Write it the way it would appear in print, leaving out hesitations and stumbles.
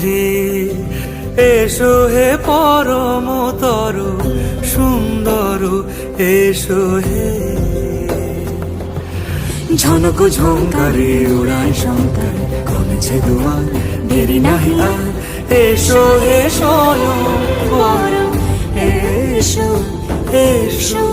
হে এসো হে পরমতর সুন্দর এসো হে। ঝনক ঝঙ্কারে উড়ায় শঙ্কার কমেছে দুয়ার দেরি নাহি আর এসো হে স্বয়ং বর এসো এসো।